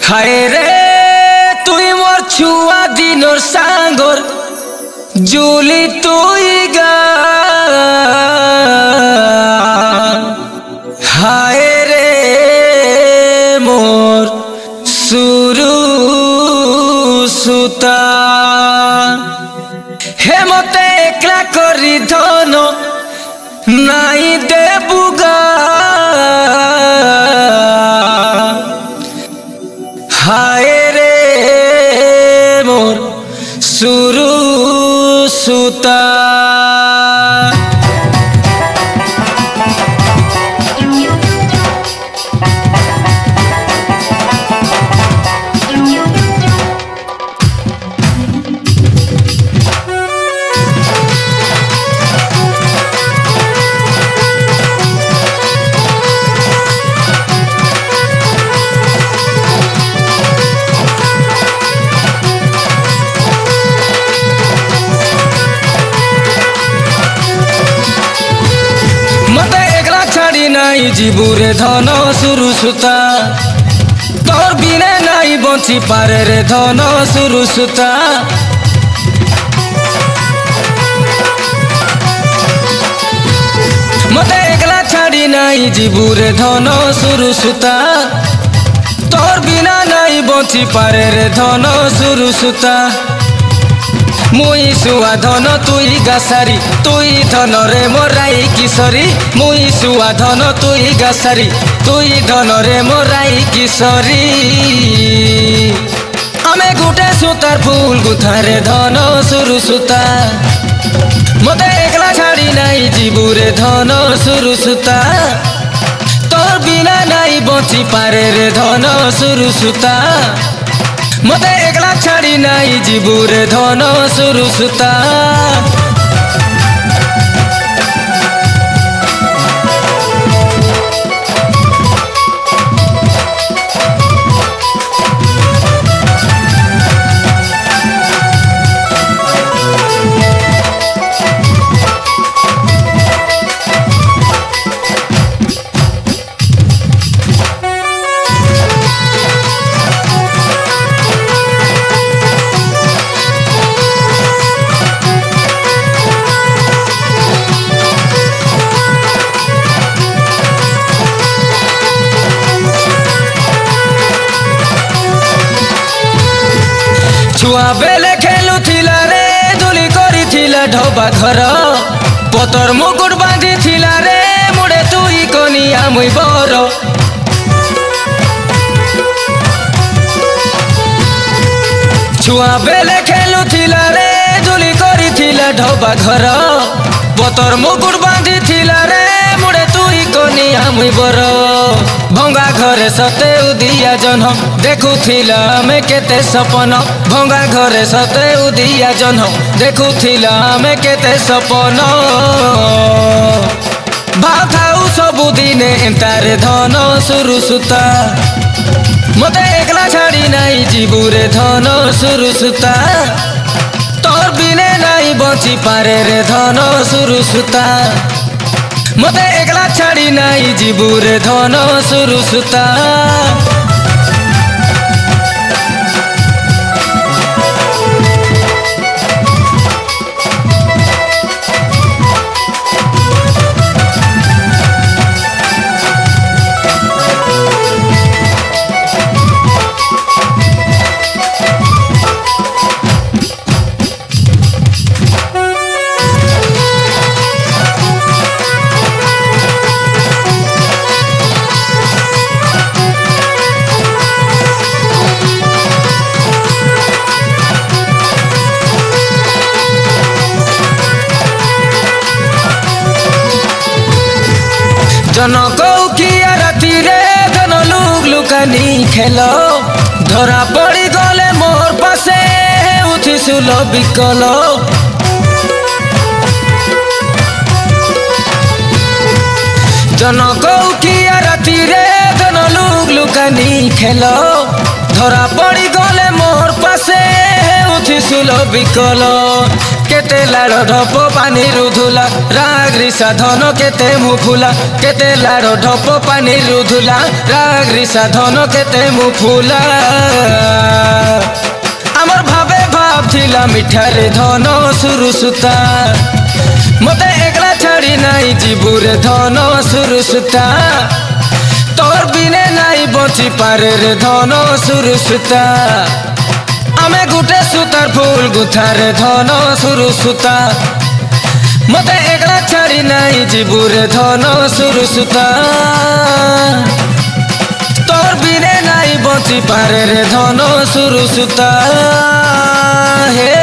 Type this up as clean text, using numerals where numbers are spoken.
हाय रे तुई मोर छुआ दिनोर सांगोर जुली तुई गा हाय रे मोर सुरु सुता हे मते एकला करी धनो नाई देबुगा हाय रे मोर सुरु सुता नाई जीबुरे धन सुरु सुता तोर बिना नाई बंची पारे रे धन सुरु सुता मते एकला छाड़ी नाई जीबुरे धन सुरु सुता तोर बिना नाई बंची पारे रे धन सुरु सुता मुई सुआ धन तुई गासारी तुई धन रे मोराई किशोरी मुई सुआ धन तुई गासारी तुई धन रे मोराई किशोरी आमे गुटे सुतार फूल गुथारे धन सुरु सुता मते एकला छाड़ी नाई जीबुरे धन सुरु सुता तोर बिना नाई बंची पारे रे धन सुरु सुता मते एकला छाड़ी नाई जीबुरे धन सुरु सुता छुआ बेले खेलु थिला रे दुली करी थिला ढोबा घर पतर मुकुट बांधी थिला रे मुड़े तुई कनिया मुई बर छुआ बेले खेलु थिला रे दुली करी थिला ढोबा घर पतर मुकुट बांधी थिला रे मुड़े तुई कनिया मुई बर भंगा घरे सते उदिया जन्म देखुथिला में केते सपन भंगा घरे सते उदिया जन्म देखुथिला में केते सपन भाथाउ सबु दिने एंतारे धन सुरु सुता मते एकला छाड़ी नाई जीबुरे धन सुरु सुता तोर बिने नाई बंची पारे रे धन सुरु सुता मते एकला छाड़ी नाई जीबुरे धन सुरु सुता जनकौ किया राती रे धन लुक लुकानी खेलो धरा पड़ी गले मोर पासे उठी सुल बिकल जनकौ किया राती रे धन लुक लुकानी खेलो धरा पड़ी गले मोर पासे उठी सुल बिकल केते लाड़ ढप पानी रुधुला राग्री साधन केते मुफुला केते लाड़ ढप पानी रुधुला राग्री साधन केते मुफुला आमर भावे भाव थिला मिठारे धन सुरुसुता मते एकला छाड़ी नाई जीबुरे धन सुरुसुता तोर बिने नाई बची पारे रे धन सुरुसुता आमे गुटे सुतार फूल गुथारे धन सुरुसुता मते एकला छाड़ी नाई जीबुरे धन सुरुसुता तोर बिने नाई बची पारे रे धन सुरुसुता हे।